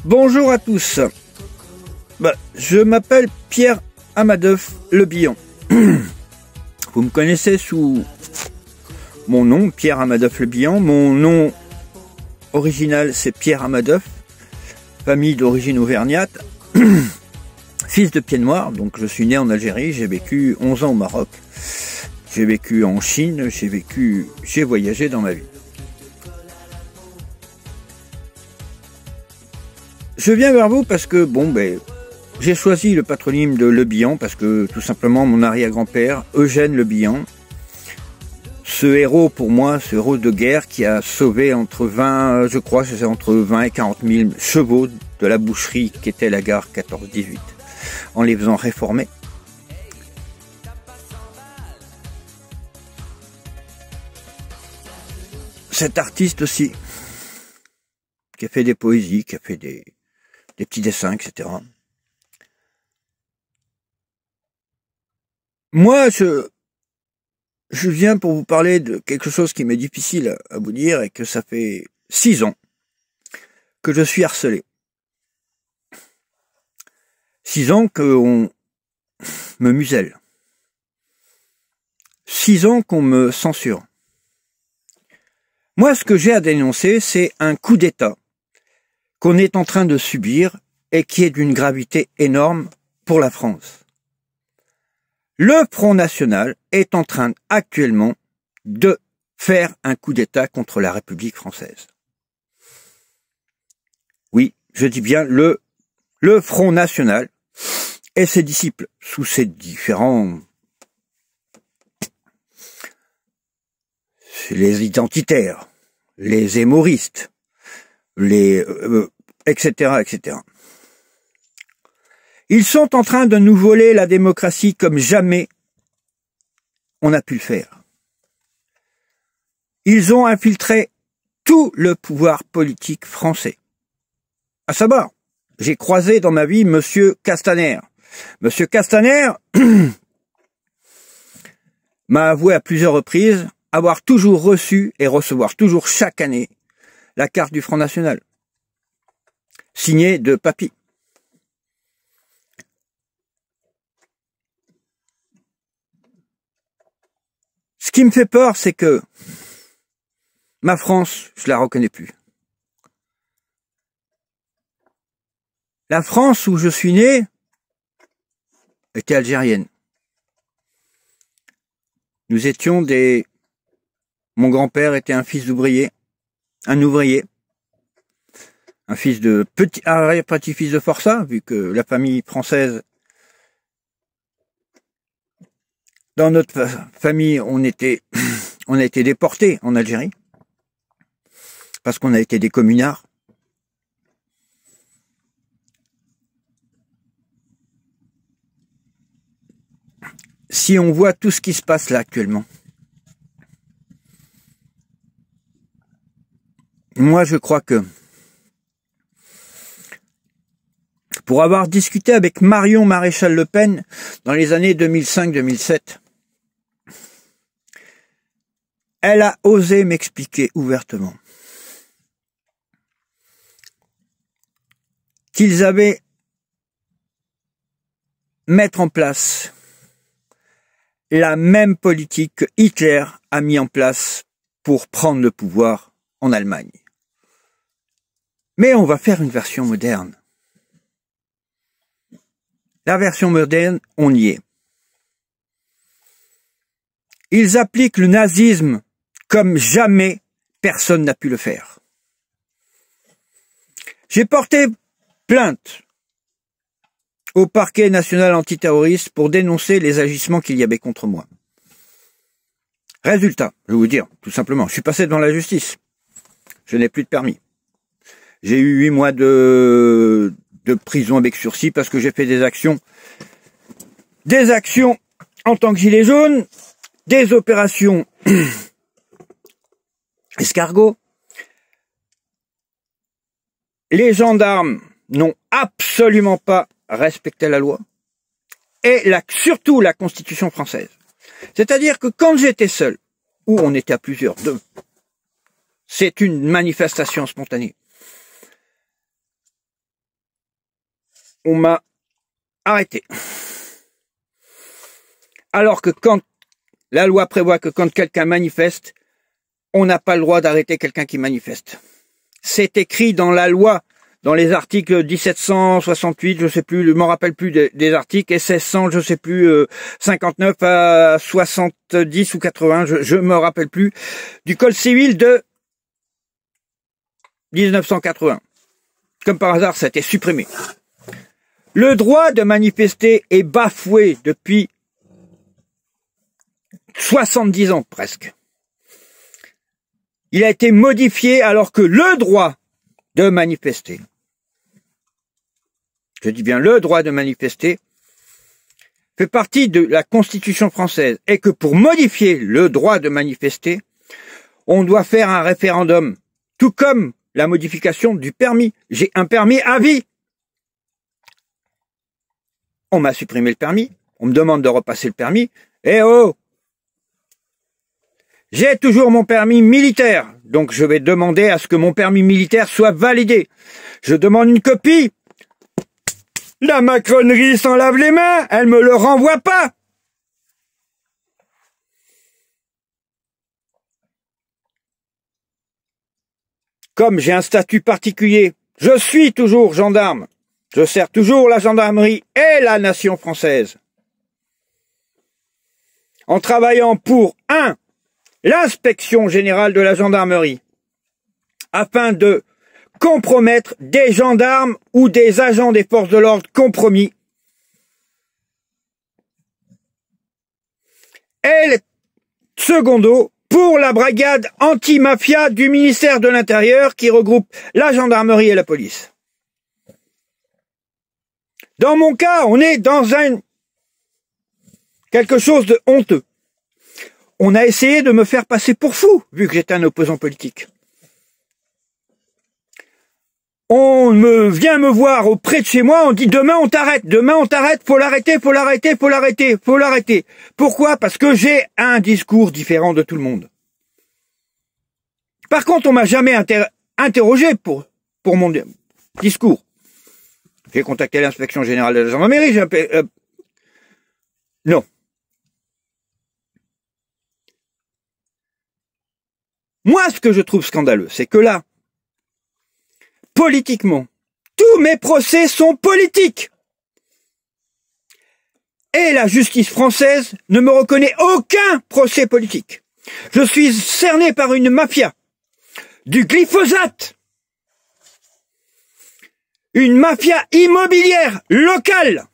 Bonjour à tous. Je m'appelle Pierre Amadeuf Le Bihan. Vous me connaissez sous mon nom, Pierre Amadeuf Le Bihan. Mon nom original, c'est Pierre Amadeuf, famille d'origine auvergnate, fils de pied noir. Donc je suis né en Algérie, j'ai vécu 11 ans au Maroc. J'ai vécu en Chine, j'ai voyagé dans ma vie. Je viens vers vous parce que, j'ai choisi le patronyme de Le Bihan parce que, tout simplement, mon arrière-grand-père, Eugène Le Bihan, ce héros pour moi, ce héros de guerre qui a sauvé entre 20 et 40 000 chevaux de la boucherie qui était la gare 14-18, en les faisant réformer. Cet artiste aussi, qui a fait des poésies, qui a fait des petits dessins, etc. Moi, je viens pour vous parler de quelque chose qui m'est difficile à vous dire et que ça fait 6 ans que je suis harcelé. 6 ans qu'on me muselle. 6 ans qu'on me censure. Moi, ce que j'ai à dénoncer, c'est un coup d'État qu'on est en train de subir et qui est d'une gravité énorme pour la France. Le Front National est en train actuellement de faire un coup d'État contre la République française. Oui, je dis bien le Front National et ses disciples, sous ses différents... les identitaires, les hémoristes, etc., etc. Ils sont en train de nous voler la démocratie comme jamais on a pu le faire. Ils ont infiltré tout le pouvoir politique français. À savoir, j'ai croisé dans ma vie Monsieur Castaner. Monsieur Castaner m'a avoué à plusieurs reprises avoir toujours reçu et recevoir toujours chaque année la carte du Front National, signée de Papy. Ce qui me fait peur, c'est que ma France, je la reconnais plus. La France où je suis né était algérienne. Nous étions des... Mon grand-père était un fils d'ouvrier, un ouvrier, un fils de petit-fils de forçat, vu que la famille française, dans notre famille, on a été déportés en Algérie, parce qu'on a été des communards. Si on voit tout ce qui se passe là actuellement, moi je crois que pour avoir discuté avec Marion Maréchal Le Pen dans les années 2005-2007, elle a osé m'expliquer ouvertement qu'ils avaient mettre en place la même politique que Hitler a mis en place pour prendre le pouvoir en Allemagne. Mais on va faire une version moderne. La version moderne, on y est. Ils appliquent le nazisme comme jamais personne n'a pu le faire. J'ai porté plainte au parquet national antiterroriste pour dénoncer les agissements qu'il y avait contre moi. Résultat, je vais vous dire, tout simplement, je suis passé devant la justice. Je n'ai plus de permis. J'ai eu 8 mois de prison avec sursis parce que j'ai fait des actions en tant que gilet jaune, des opérations escargot. Les gendarmes n'ont absolument pas respecté la loi et surtout la Constitution française. C'est-à-dire que quand j'étais seul, ou on était à plusieurs, c'est une manifestation spontanée. on m'a arrêté. Alors que quand la loi prévoit que quand quelqu'un manifeste, on n'a pas le droit d'arrêter quelqu'un qui manifeste. C'est écrit dans la loi, dans les articles 1768, je sais plus, je m'en rappelle plus des articles, et 1600, je sais plus, 59 à 70 ou 80, je me rappelle plus, du Code civil de 1980. Comme par hasard, ça a été supprimé. Le droit de manifester est bafoué depuis 70 ans presque. Il a été modifié alors que le droit de manifester, je dis bien le droit de manifester, fait partie de la Constitution française et que pour modifier le droit de manifester, on doit faire un référendum, tout comme la modification du permis. J'ai un permis à vie. On m'a supprimé le permis, on me demande de repasser le permis. Eh oh! J'ai toujours mon permis militaire, donc je vais demander à ce que mon permis militaire soit validé. Je demande une copie. La Macronerie s'en lave les mains, elle me le renvoie pas. Comme j'ai un statut particulier, je suis toujours gendarme. Je sers toujours la gendarmerie et la nation française. En travaillant pour l'inspection générale de la gendarmerie, afin de compromettre des gendarmes ou des agents des forces de l'ordre compromis. Et secondo, pour la brigade anti-mafia du ministère de l'Intérieur qui regroupe la gendarmerie et la police. Dans mon cas, on est dans quelque chose de honteux. On a essayé de me faire passer pour fou, vu que j'étais un opposant politique. On vient me voir auprès de chez moi, on dit demain on t'arrête, faut l'arrêter, faut l'arrêter, faut l'arrêter, faut l'arrêter. Pourquoi? Parce que j'ai un discours différent de tout le monde. Par contre, on m'a jamais interrogé pour mon discours. J'ai contacté l'inspection générale de la gendarmerie, non. Moi, ce que je trouve scandaleux, c'est que là, politiquement, tous mes procès sont politiques. Et la justice française ne me reconnaît aucun procès politique. Je suis cerné par une mafia, du glyphosate, une mafia immobilière locale.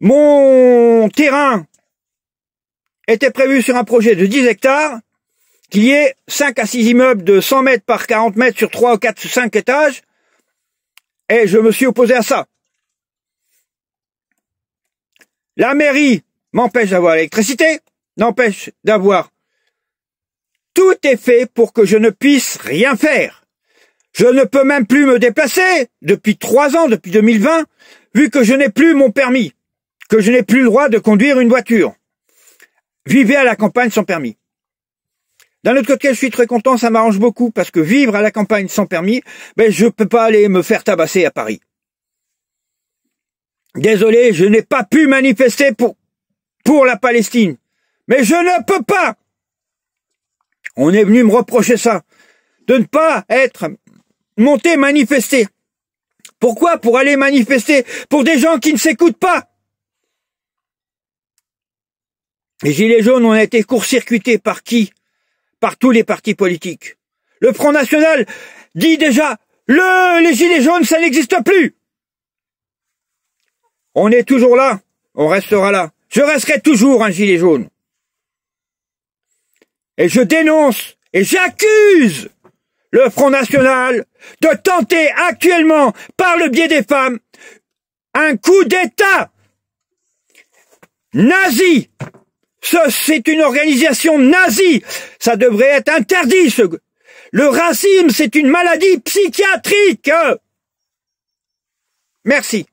Mon terrain était prévu sur un projet de 10 hectares, qu'il y ait 5 à 6 immeubles de 100 mètres par 40 mètres sur 3 ou 4 ou 5 étages, et je me suis opposé à ça. La mairie m'empêche d'avoir l'électricité, n'empêche d'avoir... Tout est fait pour que je ne puisse rien faire. Je ne peux même plus me déplacer depuis 3 ans, depuis 2020, vu que je n'ai plus mon permis, que je n'ai plus le droit de conduire une voiture. Vivez à la campagne sans permis. D'un autre côté, je suis très content, ça m'arrange beaucoup, parce que vivre à la campagne sans permis, je peux pas aller me faire tabasser à Paris. Désolé, je n'ai pas pu manifester pour la Palestine. Mais je ne peux pas. On est venu me reprocher ça, de ne pas être monté manifester. Pourquoi? Pour aller manifester pour des gens qui ne s'écoutent pas. Les Gilets jaunes ont été court-circuités par qui? Par tous les partis politiques. Le Front National dit déjà, les Gilets jaunes, ça n'existe plus. On est toujours là, on restera là. Je resterai toujours un Gilet jaune. Et je dénonce et j'accuse le Front National de tenter actuellement, par le biais des femmes, un coup d'État nazi. C'est une organisation nazie. Ça devrait être interdit. Le racisme, c'est une maladie psychiatrique. Merci.